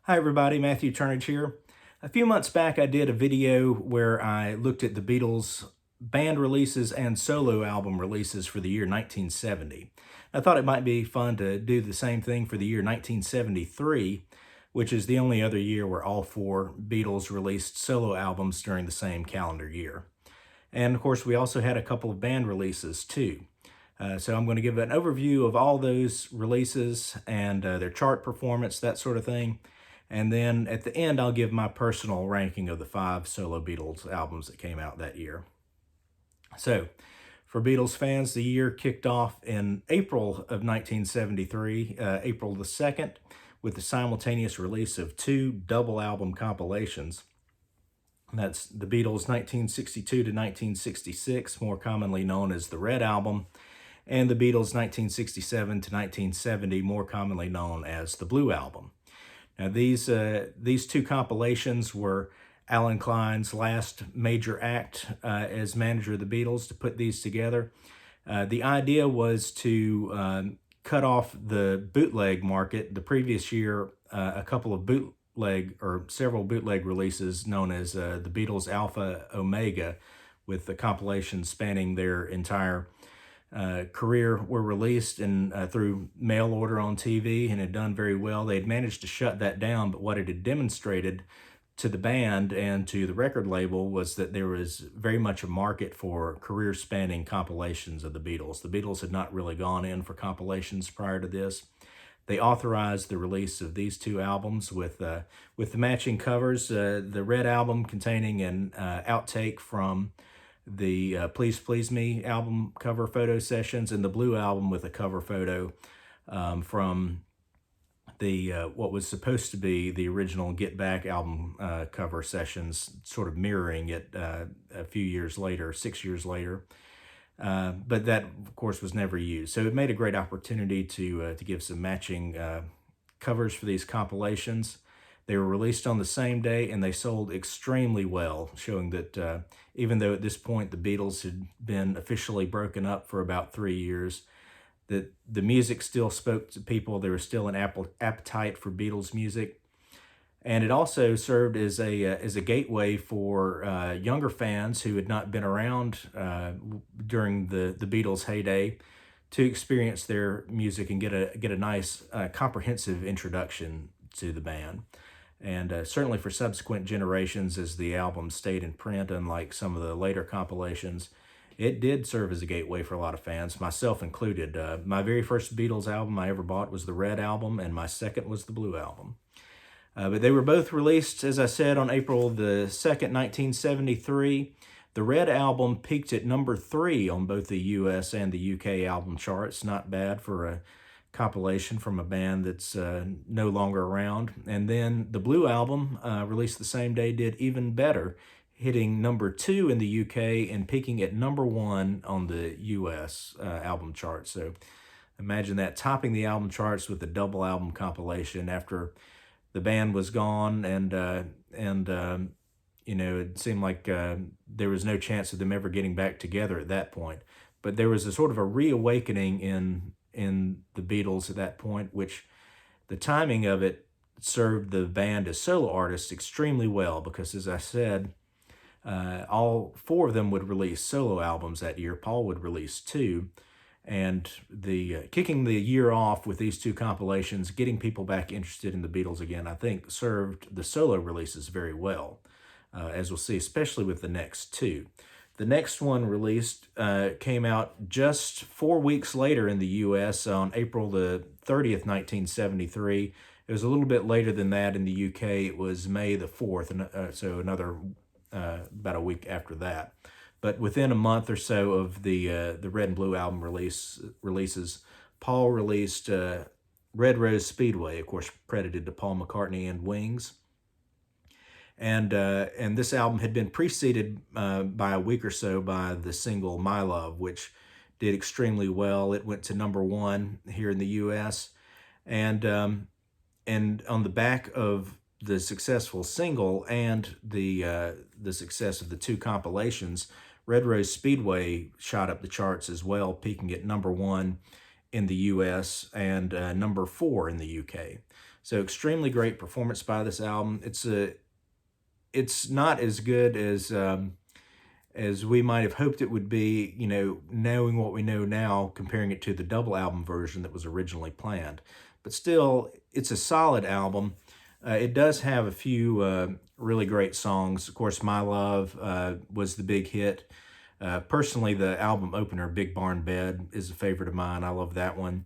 Hi everybody, Matthew Turnage here. A few months back I did a video where I looked at the Beatles band releases and solo album releases for the year 1970. I thought it might be fun to do the same thing for the year 1973, which is the only other year where all four Beatles released solo albums during the same calendar year. And of course we also had a couple of band releases too. So I'm going to give an overview of all those releases and their chart performance, that sort of thing. And then at the end, I'll give my personal ranking of the 5 solo Beatles albums that came out that year. So, for Beatles fans, the year kicked off in April of 1973, April the 2nd, with the simultaneous release of 2 double album compilations. That's the Beatles 1962 to 1966, more commonly known as the Red Album, and the Beatles 1967 to 1970, more commonly known as the Blue Album. Now, these two compilations were Alan Klein's last major act as manager of the Beatles to put these together. The idea was to cut off the bootleg market. The previous year, a couple of several bootleg releases known as the Beatles Alpha Omega, with the compilation spanning their entire career, were released and through mail order on TV and had done very well. They had managed to shut that down, but what it had demonstrated to the band and to the record label was that there was very much a market for career-spanning compilations of the Beatles. The Beatles had not really gone in for compilations prior to this. They authorized the release of these 2 albums with the matching covers. The Red Album containing an outtake from the Please Please Me album cover photo sessions, and the Blue Album with a cover photo from the what was supposed to be the original Get Back album cover sessions, sort of mirroring it a few years later, 6 years later. But that, of course, was never used. So it made a great opportunity to give some matching covers for these compilations. They were released on the same day, and they sold extremely well, showing that even though at this point the Beatles had been officially broken up for about 3 years, that the music still spoke to people. There was still an appetite for Beatles music. And it also served as a gateway for younger fans who had not been around during the Beatles' heyday to experience their music and get a nice comprehensive introduction to the band. And certainly for subsequent generations, as the album stayed in print, unlike some of the later compilations, it did serve as a gateway for a lot of fans, myself included. My very first Beatles album I ever bought was the Red Album, and my second was the Blue Album. But they were both released, as I said, on April the 2nd, 1973. The Red Album peaked at number 3 on both the US and the UK album charts. Not bad for a compilation from a band that's no longer around. And then the Blue Album, released the same day, did even better, hitting number 2 in the UK and peaking at number 1 on the US album chart. So imagine that, topping the album charts with a double album compilation after the band was gone, and it seemed like there was no chance of them ever getting back together at that point. But there was a sort of a reawakening in the Beatles at that point, which the timing of it served the band as solo artists extremely well, because, as I said, all 4 of them would release solo albums that year. Paul would release 2. And the kicking the year off with these 2 compilations, getting people back interested in the Beatles again, I think served the solo releases very well, as we'll see, especially with the next 2. The next one released came out just 4 weeks later in the U.S. on April the 30th, 1973. It was a little bit later than that in the U.K. It was May the 4th, so another about a week after that. But within a month or so of the Red and Blue album releases, Paul released Red Rose Speedway, of course credited to Paul McCartney and Wings. And this album had been preceded by a week or so by the single My Love, which did extremely well. It went to number 1 here in the U.S. And on the back of the successful single and the success of the 2 compilations, Red Rose Speedway shot up the charts as well, peaking at number 1 in the US and number 4 in the UK. So extremely great performance by this album. It's not as good as we might have hoped it would be, knowing what we know now, comparing it to the double album version that was originally planned. But still, it's a solid album. It does have a few really great songs. Of course, My Love was the big hit. Personally, the album opener, Big Barn Bed, is a favorite of mine. I love that one.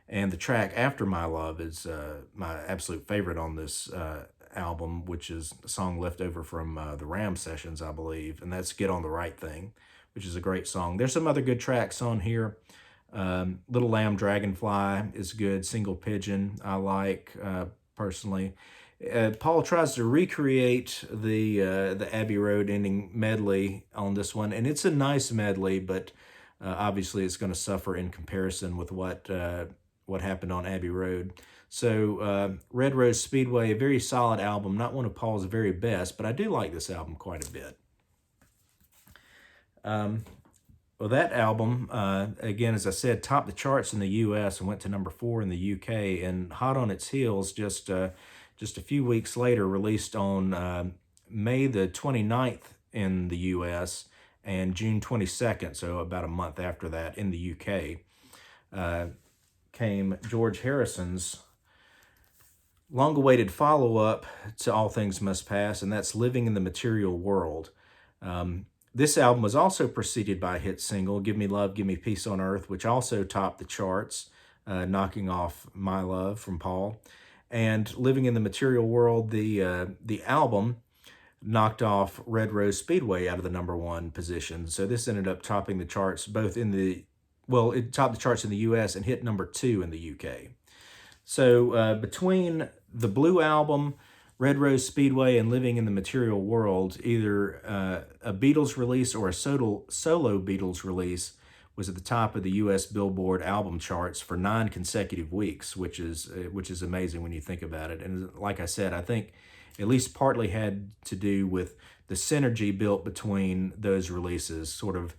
And the track after My Love is my absolute favorite on this album, which is a song left over from the Ram sessions, I believe, and that's Get on the Right Thing, which is a great song. There's some other good tracks on here. Little Lamb Dragonfly is good. Single Pigeon I like personally. Paul tries to recreate the Abbey Road ending medley on this one, and it's a nice medley, but obviously it's going to suffer in comparison with what happened on Abbey Road. So Red Rose Speedway, a very solid album, not one of Paul's very best, but I do like this album quite a bit. Well, that album, again, as I said, topped the charts in the U.S. and went to number 4 in the U.K., and hot on its heels, just a few weeks later, released on May the 29th in the U.S. and June 22nd, so about a month after that in the U.K., came George Harrison's long-awaited follow-up to All Things Must Pass, and that's Living in the Material World. This album was also preceded by a hit single, Give Me Love, Give Me Peace on Earth, which also topped the charts, knocking off My Love from Paul. And Living in the Material World, the album, knocked off Red Rose Speedway out of the number 1 position. So this ended up topping the charts both it topped the charts in the U.S. and hit number 2 in the U.K. So between the Blue Album, Red Rose Speedway, and Living in the Material World, either a Beatles release or a solo Beatles release was at the top of the U.S. Billboard album charts for 9 consecutive weeks, which is amazing when you think about it. And like I said, I think at least partly had to do with the synergy built between those releases, sort of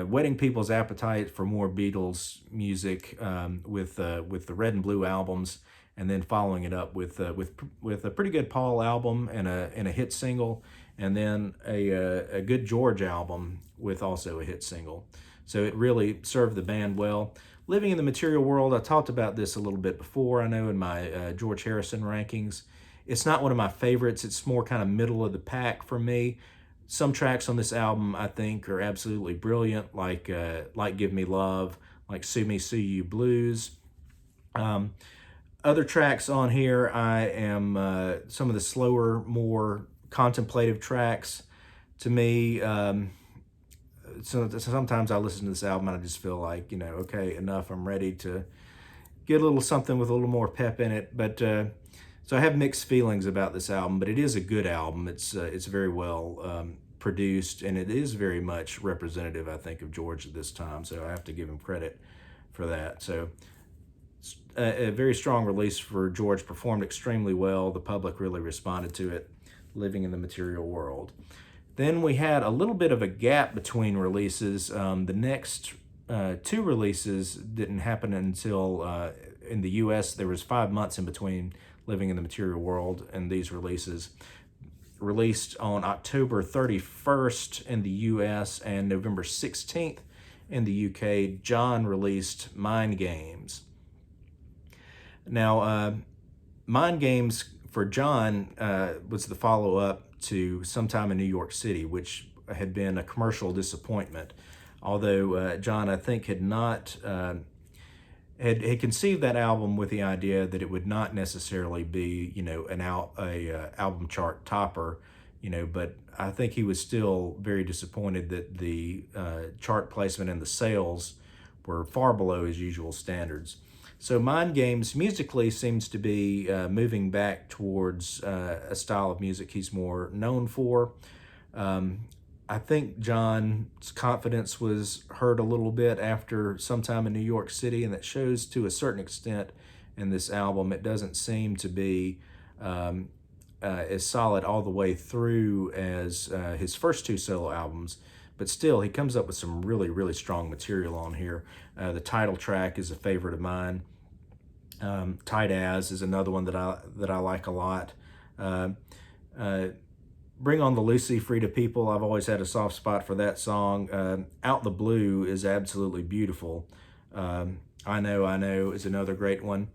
whetting people's appetite for more Beatles music with the Red and Blue albums, and then following it up with a pretty good Paul album and a hit single, and then a good George album with also a hit single. So it really served the band well. Living in the Material World, I talked about this a little bit before, I know, in my George Harrison rankings. It's not one of my favorites. It's more kind of middle of the pack for me. Some tracks on this album I think are absolutely brilliant, like Give Me Love, like Sue Me, Sue You Blues. Other tracks on here I am some of the slower, more contemplative tracks. To me, so sometimes I listen to this album and I just feel like, okay, enough. I'm ready to get a little something with a little more pep in it. But so I have mixed feelings about this album, but it is a good album. It's very well produced, and it is very much representative, I think, of George at this time. So I have to give him credit for that. So a very strong release for George, performed extremely well. The public really responded to it, Living in the Material World. Then we had a little bit of a gap between releases. The next 2 releases didn't happen until, in the U.S., there was 5 months in between Living in the Material World and these releases. Released on October 31st in the U.S. and November 16th in the U.K., John released Mind Games. Now, Mind Games for John was the follow-up to Sometime in New York City, which had been a commercial disappointment. Although John, I think, had not had conceived that album with the idea that it would not necessarily be, an album chart topper, but I think he was still very disappointed that the chart placement and the sales were far below his usual standards. So Mind Games musically seems to be moving back towards a style of music he's more known for. I think John's confidence was hurt a little bit after Sometime in New York City, and that shows to a certain extent in this album. It doesn't seem to be as solid all the way through as his first 2 solo albums, but still he comes up with some really, really strong material on here. The title track is a favorite of mine. Tight As is another one that I like a lot. Uh, uh, Bring on the Lucy, Free to People. I've always had a soft spot for that song. Out the Blue is absolutely beautiful. I Know is another great one.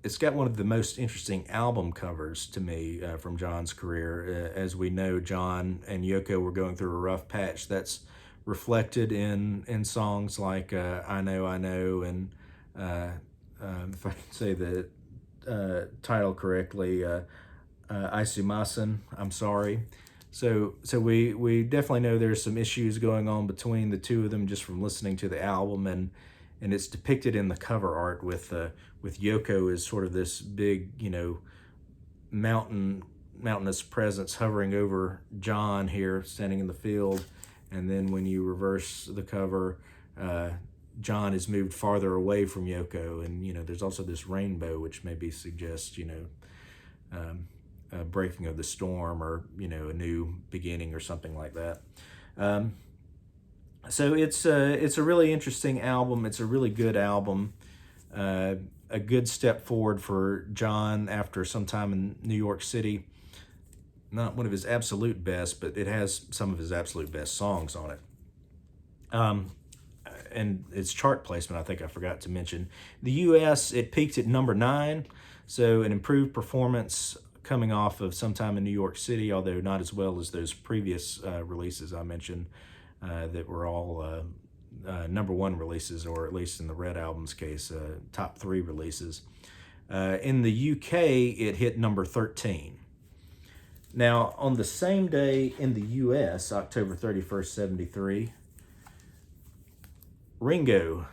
It's got one of the most interesting album covers to me from John's career. As we know, John and Yoko were going through a rough patch. That's reflected in songs like I Know, and if I can say the title correctly, Isumasen, I'm sorry. So we definitely know there's some issues going on between the two of them just from listening to the album, and it's depicted in the cover art with Yoko as sort of this big, mountainous presence hovering over John here standing in the field, and then when you reverse the cover, John is moved farther away from Yoko, and there's also this rainbow which maybe suggests a breaking of the storm, or a new beginning or something like that. So it's a really interesting album. It's a really good album. A good step forward for John after some time in New York City. Not one of his absolute best, but it has some of his absolute best songs on it. And its chart placement, I think I forgot to mention. The U.S., it peaked at number 9, so an improved performance coming off of sometime in New York City, although not as well as those previous releases I mentioned that were all number 1 releases, or at least in the Red Album's case, top 3 releases. In the UK, it hit number 13. Now, on the same day in the US, October 31st, 73, Ringo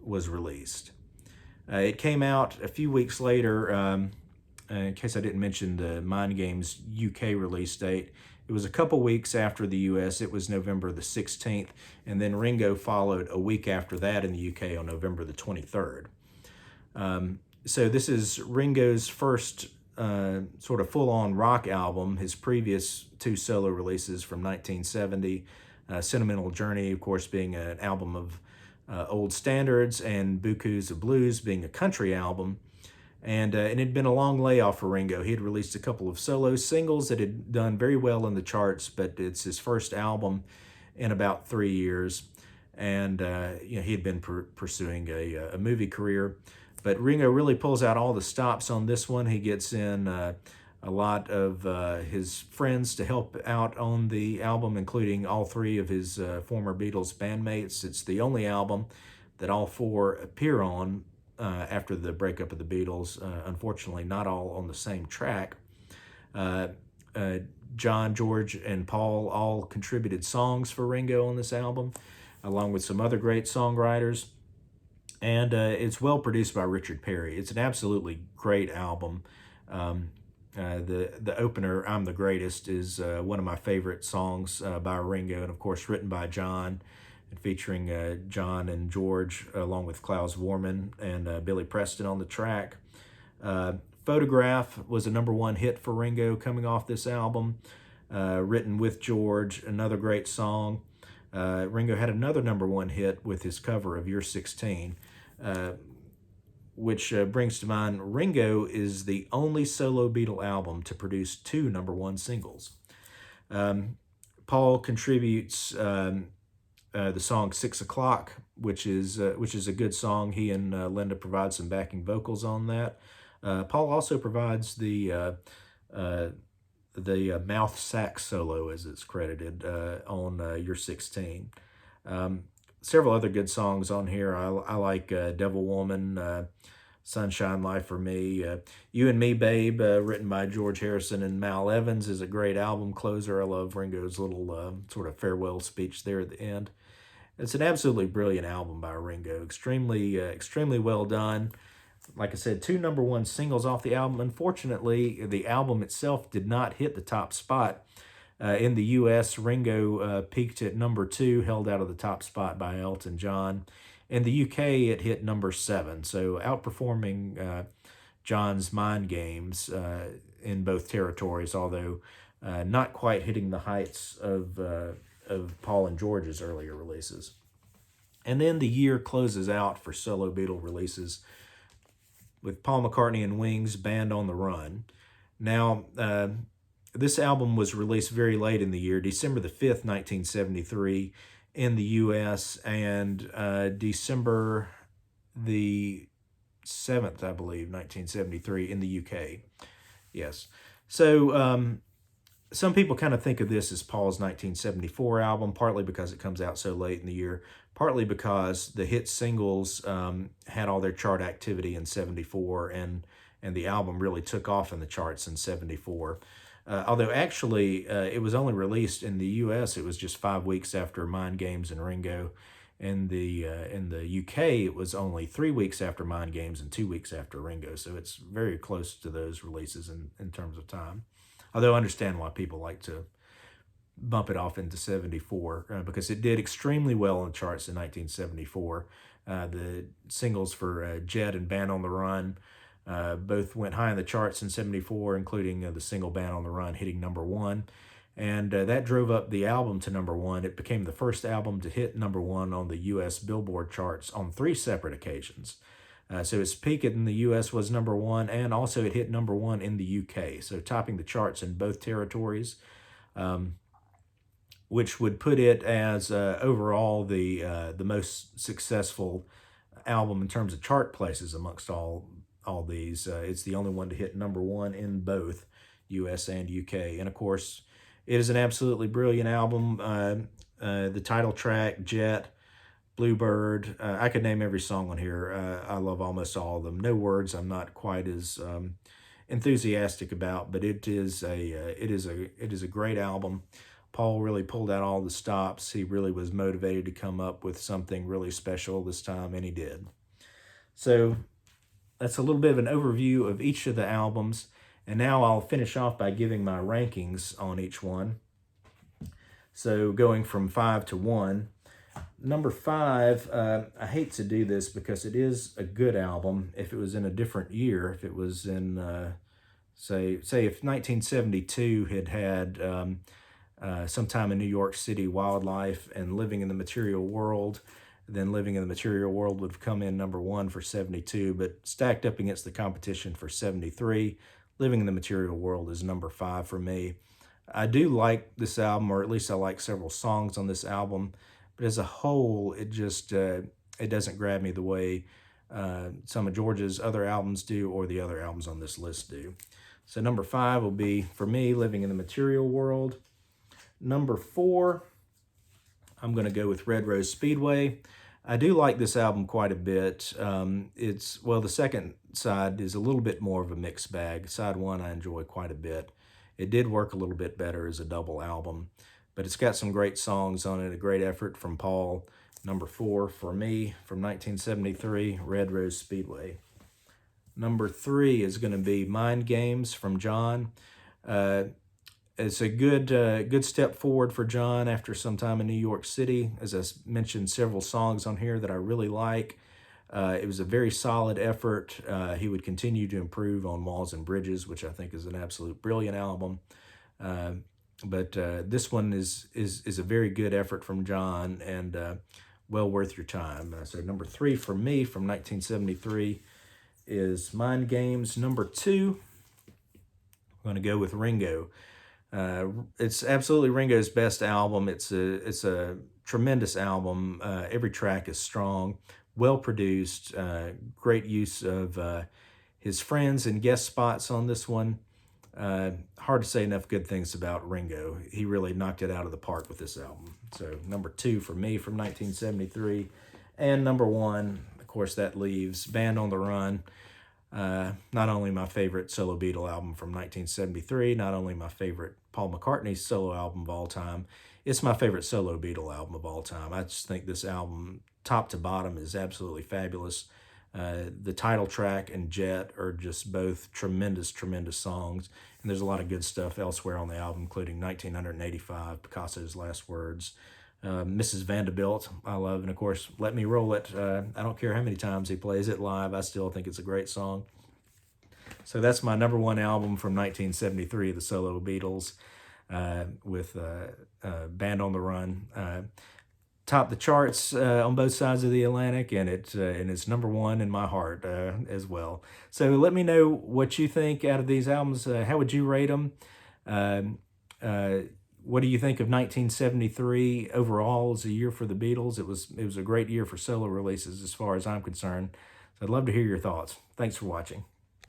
was released. It came out a few weeks later. In case I didn't mention the Mind Games UK release date, it was a couple weeks after the US. It was November the 16th, and then Ringo followed a week after that in the UK on November the 23rd. So this is Ringo's first sort of full-on rock album. His previous 2 solo releases from 1970, Sentimental Journey, of course, being an album of old standards, and Bukus of Blues being a country album. And it had been a long layoff for Ringo. He had released a couple of solo singles that had done very well in the charts, but it's his first album in about 3 years. And he had been pursuing a movie career. But Ringo really pulls out all the stops on this one. He gets in a lot of his friends to help out on the album, including all 3 of his former Beatles bandmates. It's the only album that all 4 appear on after the breakup of the Beatles. Unfortunately, not all on the same track. John, George, and Paul all contributed songs for Ringo on this album, along with some other great songwriters. And it's well produced by Richard Perry. It's an absolutely great album. The opener, I'm the Greatest, is one of my favorite songs by Ringo, and of course written by John, and featuring John and George, along with Klaus Voormann and Billy Preston on the track. Photograph was a number 1 hit for Ringo coming off this album, written with George, another great song. Ringo had another number 1 hit with his cover of You're 16, which brings to mind Ringo is the only solo Beatle album to produce 2 number 1 singles. Paul contributes the song 6 O'Clock, which is a good song. He and Linda provide some backing vocals on that. Paul also provides the mouth sax solo, as it's credited, on You're 16. Several other good songs on here. I like Devil Woman, Sunshine Life for Me. You and Me, Babe, written by George Harrison and Mal Evans, is a great album closer. I love Ringo's little sort of farewell speech there at the end. It's an absolutely brilliant album by Ringo. Extremely well done. Like I said, 2 number 1 singles off the album. Unfortunately, the album itself did not hit the top spot. In the U.S., Ringo peaked at number 2, held out of the top spot by Elton John. In the UK, it hit number 7, so outperforming John's Mind Games in both territories, although not quite hitting the heights of Paul and George's earlier releases. And then the year closes out for solo Beatle releases with Paul McCartney and Wings, Band on the Run. Now, this album was released very late in the year, December the 5th, 1973 in the U.S., and December the 7th, I believe, 1973 in the U.K. Yes. So some people kind of think of this as Paul's 1974 album, partly because it comes out so late in the year, partly because the hit singles had all their chart activity in 74, and the album really took off in the charts in 74. Although actually it was only released in the U.S., it was just 5 weeks after Mind Games and Ringo. In the UK, it was only 3 weeks after Mind Games and 2 weeks after Ringo. So it's very close to those releases in terms of time. Although I understand why people like to bump it off into 74 because it did extremely well in the charts in 1974. The singles for Jet and Band on the Run both went high in the charts in 74, including the single Band on the Run hitting #1. And that drove up the album to #1. It became the first album to hit #1 on the U.S. Billboard charts on 3 separate occasions. So its peak in the U.S. was #1, and also it hit #1 in the U.K., so topping the charts in both territories, which would put it as overall the most successful album in terms of chart places amongst all these. It's the only one to hit #1 in both U.S. and U.K., and of course, it is an absolutely brilliant album. The title track, Jet, Bluebird, I could name every song on here. I love almost all of them. No Words I'm not quite as enthusiastic about, but it is a great album. Paul really pulled out all the stops. He really was motivated to come up with something really special this time, and he did. So that's a little bit of an overview of each of the albums. And now I'll finish off by giving my rankings on each one. So going from 5 to 1. Number 5, I hate to do this because it is a good album. If it was in a different year, if it was in, say if 1972 had Sometime in New York City, Wildlife, and Living in the Material World, then Living in the Material World would have come in #1 for 72, but stacked up against the competition for 73, Living in the Material World is number 5 for me. I do like this album, or at least I like several songs on this album, but as a whole, it just it doesn't grab me the way some of George's other albums do, or the other albums on this list do. So number 5 will be, for me, Living in the Material World. Number 4, I'm going to go with Red Rose Speedway. I do like this album quite a bit. The second side is a little bit more of a mixed bag. Side 1 I enjoy quite a bit. It did work a little bit better as a double album, but it's got some great songs on it, a great effort from Paul. Number 4 for me from 1973, Red Rose Speedway. Number 3 is going to be Mind Games from John. It's a good step forward for John after some time in New York City. As I mentioned, several songs on here that I really like. It was a very solid effort. He would continue to improve on Walls and Bridges, which I think is an absolute brilliant album. But this one is a very good effort from John, and well worth your time. So number 3 for me from 1973 is Mind Games. Number 2, I'm going to go with Ringo. It's absolutely Ringo's best album. It's a tremendous album. Every track is strong, well produced, great use of his friends and guest spots on this one. Hard to say enough good things about Ringo. He really knocked it out of the park with this album. So number 2 for me from 1973. And number 1, of course, that leaves Band on the Run. Not only my favorite solo Beatle album from 1973, not only my favorite Paul McCartney solo album of all time, it's my favorite solo Beatle album of all time. I just think this album, top to bottom, is absolutely fabulous. The title track and Jet are just both tremendous, tremendous songs. And there's a lot of good stuff elsewhere on the album, including 1985, Picasso's Last Words, Mrs. Vanderbilt, I love, and of course, Let Me Roll It. I don't care how many times he plays it live, I still think it's a great song. So that's my number 1 album from 1973, the Solo Beatles, with Band on the Run. topped the charts on both sides of the Atlantic, and it's number one in my heart as well. So let me know what you think out of these albums. How would you rate them? Um, uh, what do you think of 1973 overall as a year for the Beatles? It was a great year for solo releases as far as I'm concerned. So I'd love to hear your thoughts. Thanks for watching.